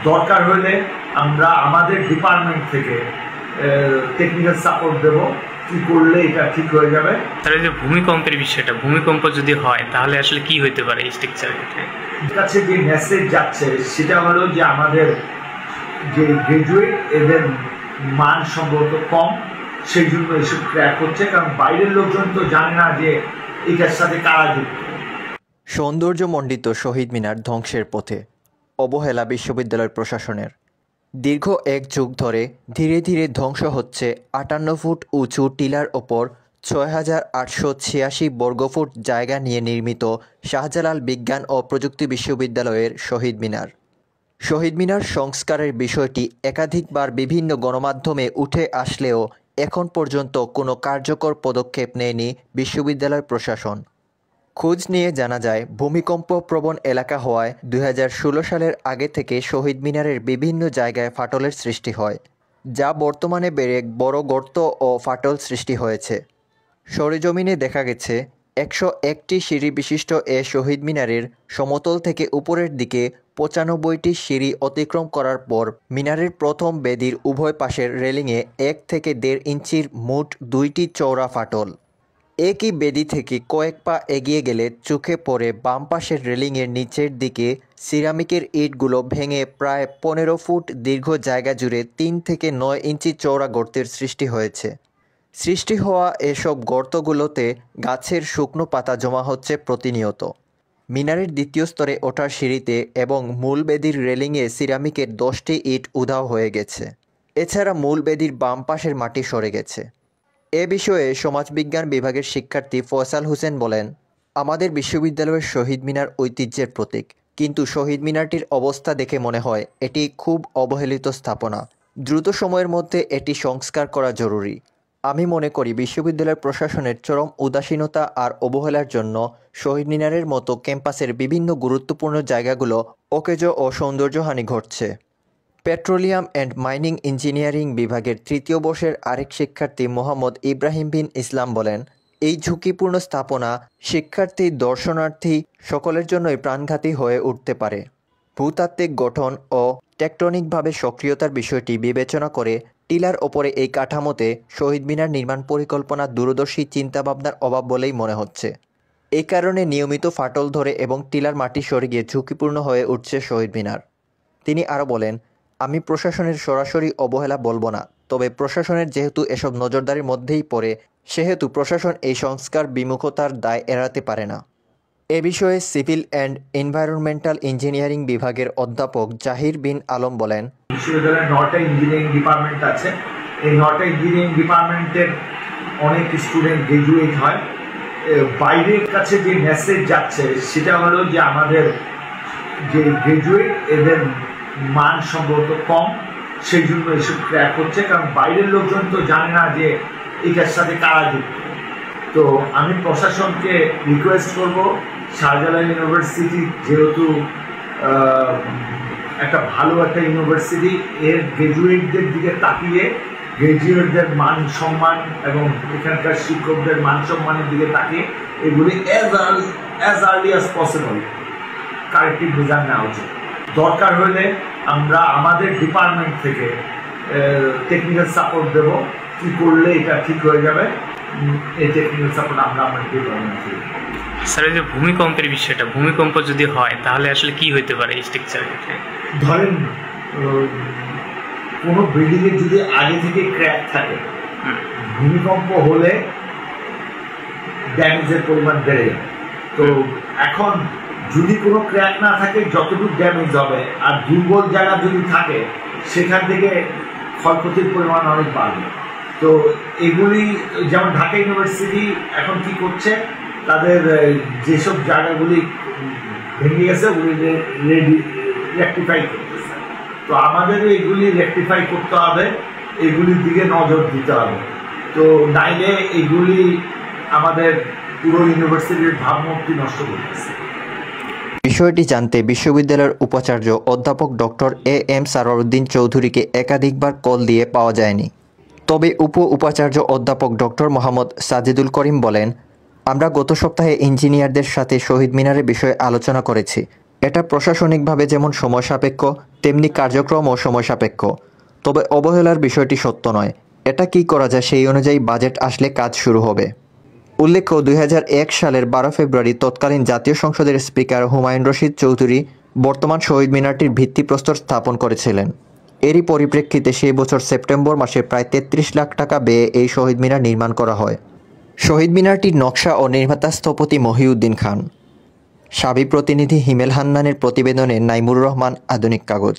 দরকার হলে আমরা আমাদের ডিপার্টমেন্ট থেকে টেকনিক্যাল সাপোর্ট দেব, কি করলে এটা ঠিক হয়ে যাবে। তাহলে যে ভূমিকম্পের বিষয়টা, ভূমিকম্প যদি হয় তাহলে আসলে কি হতে পারে এই স্ট্রাকচারের ক্ষেত্রে? কাছে যে মেসেজ যাচ্ছে সেটা হলো যে আমাদের যে গ্রাজুয়েট এদের মান সম্ভবত কম, সেই জন্য এসব ক্র্যাক হচ্ছে, কারণ বাইরের লোকজন তো জানে না যে এটার সাথে কারা যুক্ত। সৌন্দর্যমণ্ডিত শহীদ মিনার ধ্বংসের পথে, অবহেলা বিশ্ববিদ্যালয় প্রশাসনের। দীর্ঘ এক যুগ ধরে ধীরে ধীরে ধ্বংস হচ্ছে 58 ফুট উঁচু টিলার ওপর 6,886 বর্গফুট জায়গা নিয়ে নির্মিত শাহজালাল বিজ্ঞান ও প্রযুক্তি বিশ্ববিদ্যালয়ের শহীদ মিনার। শহীদ মিনার সংস্কারের বিষয়টি একাধিকবার বিভিন্ন গণমাধ্যমে উঠে আসলেও এখন পর্যন্ত কোনো কার্যকর পদক্ষেপ নেয়নি বিশ্ববিদ্যালয় প্রশাসন। খোঁজ নিয়ে জানা যায়, ভূমিকম্প প্রবণ এলাকা হওয়ায় 2016 সালের আগে থেকে শহীদ মিনারের বিভিন্ন জায়গায় ফাটলের সৃষ্টি হয়, যা বর্তমানে বেড়ে বড় গর্ত ও ফাটল সৃষ্টি হয়েছে। সরেজমিনে দেখা গেছে 101টি সিঁড়ি বিশিষ্ট এ শহীদ মিনারের সমতল থেকে উপরের দিকে 95টি সিঁড়ি অতিক্রম করার পর মিনারের প্রথম বেদির উভয় পাশের রেলিংয়ে 1 থেকে 1.5 ইঞ্চির মোট 2টি চওড়া ফাটল। একই বেদি থেকে কয়েক পা এগিয়ে গেলে চোখে পড়ে বাম পাশের রেলিংয়ের নিচের দিকে সিরামিকের ইটগুলো ভেঙে প্রায় 15 ফুট দীর্ঘ জায়গা জুড়ে 3 থেকে 9 ইঞ্চি চওড়া গর্তের সৃষ্টি হয়েছে। সৃষ্টি হওয়া এসব গর্তগুলোতে গাছের শুকনো পাতা জমা হচ্ছে প্রতিনিয়ত। মিনারের দ্বিতীয় স্তরে ওঠার সিঁড়িতে এবং মূল বেদির রেলিংয়ে সিরামিকের 10টি ইট উধাও হয়ে গেছে। এছাড়া মূল বেদির বাম পাশের মাটি সরে গেছে। এ বিষয়ে সমাজবিজ্ঞান বিভাগের শিক্ষার্থী ফয়সাল হোসেন বলেন, আমাদের বিশ্ববিদ্যালয়ের শহীদ মিনার ঐতিহ্যের প্রতীক, কিন্তু শহীদ মিনারটির অবস্থা দেখে মনে হয় এটি খুব অবহেলিত স্থাপনা। দ্রুত সময়ের মধ্যে এটি সংস্কার করা জরুরি। আমি মনে করি বিশ্ববিদ্যালয় প্রশাসনের চরম উদাসীনতা আর অবহেলার জন্য শহীদ মিনারের মতো ক্যাম্পাসের বিভিন্ন গুরুত্বপূর্ণ জায়গাগুলো অকেজো ও সৌন্দর্যহানি ঘটছে। পেট্রোলিয়াম অ্যান্ড মাইনিং ইঞ্জিনিয়ারিং বিভাগের 3য় বর্ষের আরেক শিক্ষার্থী মোহাম্মদ ইব্রাহিম বিন ইসলাম বলেন, এই ঝুঁকিপূর্ণ স্থাপনা শিক্ষার্থী, দর্শনার্থী সকলের জন্যই প্রাণঘাতী হয়ে উঠতে পারে। ভূতাত্ত্বিক গঠন ও টেকটনিকভাবে সক্রিয়তার বিষয়টি বিবেচনা করে টিলার ওপরে এই কাঠামোতে শহীদ মিনার নির্মাণ পরিকল্পনা দূরদর্শী চিন্তাভাবনার অভাব বলেই মনে হচ্ছে। এই কারণে নিয়মিত ফাটল ধরে এবং টিলার মাটি সরে গিয়ে ঝুঁকিপূর্ণ হয়ে উঠছে শহীদ মিনার। তিনি আরও বলেন, আমি প্রশাসনের সরাসরি অবহেলা বলবো না, তবে প্রশাসনের যেহেতু এসব নজরদারির মধ্যেই পড়ে, সেহেতু প্রশাসন এই সংস্কার বিমুখতার দায় এড়াতে পারে না। এ বিষয়ে সিভিল অ্যান্ড এনভায়রনমেন্টাল ইঞ্জিনিয়ারিং বিভাগের অধ্যাপক জাহির বিন আলম বলেন, বিশ্ববিদ্যালয়ে 9টা ইঞ্জিনিয়ারিং ডিপার্টমেন্ট আছে। এই 9টা ইঞ্জিনিয়ারিং ডিপার্টমেন্টের অনেক স্টুডেন্ট গ্রাজুয়েট হয়। বাইরের কাছে যে মেসেজ যাচ্ছে সেটা হলো যে আমাদের যে গ্রাজুয়েট এদের মান সম্ভবত কম, সেই জন্য এসব ক্র্যাক হচ্ছে, কারণ বাইরের লোকজন তো জানে না যে এটার সাথে কারা যুক্ত। তো আমি প্রশাসনকে রিকোয়েস্ট করব, শাহজালাল ইউনিভার্সিটি যেহেতু একটা ভালো একটা ইউনিভার্সিটি, এর গ্রাজুয়েটদের দিকে তাকিয়ে গ্রাজুয়েটদের মান সম্মান এবং এখানকার শিক্ষকদের মান সম্মানের দিকে তাকিয়ে এগুলি as early as possible corrective measure নেওয়া উচিত। দরকার হলে আমরা আমাদের ডিপার্টমেন্ট থেকে টেকনিক্যাল সাপোর্ট দেব, কি করলে এটা ঠিক হয়ে যাবে। এই টেকনিক্যাল সাপোর্ট আমরা আমাদের ডিপার্টমেন্ট থেকে। স্যার, এই যে ভূমিকম্পের বিষয়টা, ভূমিকম্প যদি হয় তাহলে আসলে কি হতে পারে এই স্ট্রাকচারের ক্ষেত্রে? ধরেন কোনো বিল্ডিংয়ে যদি আগে থেকে ক্র্যাক থাকে, ভূমিকম্প হলে ড্যামেজের পরিমাণ বেড়ে যাবে। তো এখন যদি কোনো ক্র্যাক না থাকে, যতটুকু ড্যামেজ হবে, আর দুর্বল জায়গা যদি থাকে সেখান থেকে ক্ষয়ক্ষতির পরিমাণ অনেক বাড়বে। তো এগুলি যেমন ঢাকা ইউনিভার্সিটি এখন কি করছে, তাদের যেসব জায়গাগুলি ভেঙে গেছে ওগুলি রেকটিফাই করতেছে। তো আমাদেরও এগুলি রেকটিফাই করতে হবে, এগুলির দিকে নজর দিতে হবে। তো নাইলে এগুলি আমাদের পুরো ইউনিভার্সিটির ভাবমূর্তি নষ্ট করতেছে। বিষয়টি জানতে বিশ্ববিদ্যালয়ের উপাচার্য অধ্যাপক ডক্টর এম সারোয়ারউদ্দিন চৌধুরীকে একাধিকবার কল দিয়ে পাওয়া যায়নি। তবে উপাচার্য অধ্যাপক ডক্টর মোহাম্মদ সাজিদুল করিম বলেন, আমরা গত সপ্তাহে ইঞ্জিনিয়ারদের সাথে শহীদ মিনারের বিষয়ে আলোচনা করেছি। এটা প্রশাসনিকভাবে যেমন সময় সাপেক্ষ, তেমনি কার্যক্রমও সময় সাপেক্ষ। তবে অবহেলার বিষয়টি সত্য নয়। এটা কি করা যায় সেই অনুযায়ী বাজেট আসলে কাজ শুরু হবে। উল্লেখ্য, 2001 সালের 12 ফেব্রুয়ারি তৎকালীন জাতীয় সংসদের স্পিকার হুমায়ুন রশিদ চৌধুরী বর্তমান শহীদ মিনারটির ভিত্তিপ্রস্তর স্থাপন করেছিলেন। এরই পরিপ্রেক্ষিতে সেই বছর সেপ্টেম্বর মাসে প্রায় 33 লাখ টাকা ব্যয়ে এই শহীদ মিনার নির্মাণ করা হয়। শহীদ মিনারটির নকশা ও নির্মাতা স্থপতি মহিউদ্দিন খান। সাবি প্রতিনিধি হিমেল হান্নানের প্রতিবেদনে নাইমুর রহমান, আধুনিক কাগজ।